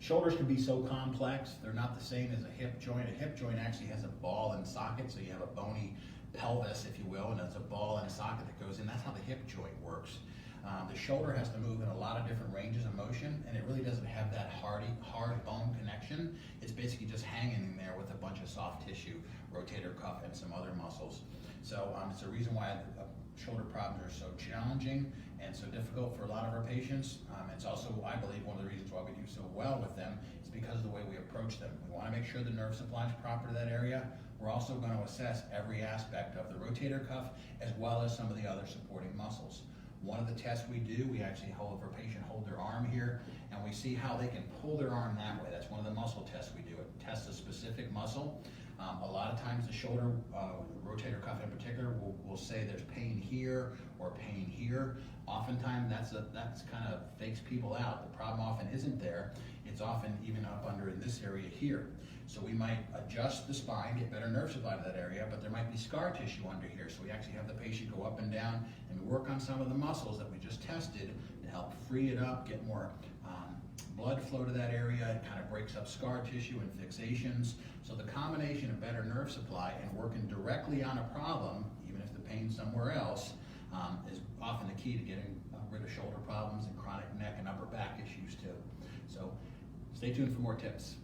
Shoulders can be so complex, they're not the same as a hip joint. A hip joint actually has a ball and socket, so you have a bony pelvis, if you will, and there's a ball and socket that goes in. That's how the hip joint works. The shoulder has to move in a lot of different ranges of motion, and it really doesn't have that hard bone connection. It's basically just hanging in there with a bunch of soft tissue, rotator cuff, and some other muscles. So it's the reason why shoulder problems are so challenging and so difficult for a lot of our patients. It's also, I believe, one of the reasons why we do so well with them is because of the way we approach them. We want to make sure the nerve supply is proper to that area. We're also going to assess every aspect of the rotator cuff as well as some of the other supporting muscles. One of the tests we do, we actually have our patient hold their arm here, and we see how they can pull their arm that way. That's one of the muscle tests we do. It tests a specific muscle. A lot of times the shoulder, the rotator cuff in particular, will say there's pain here or pain here. Oftentimes that's kind of fakes people out. The problem often isn't there. It's often even up under in this area here. So we might adjust the spine, get better nerve supply to that area, but there might be scar tissue under here. So we actually have the patient go up and down and work on some of the muscles that we just tested to help free it up, get more blood flow to that area. It kind of breaks up scar tissue and fixations. So the combination of better nerve supply and working directly on a problem, even if the pain's somewhere else, is often the key to getting rid of shoulder problems and chronic neck and upper back issues too. So stay tuned for more tips.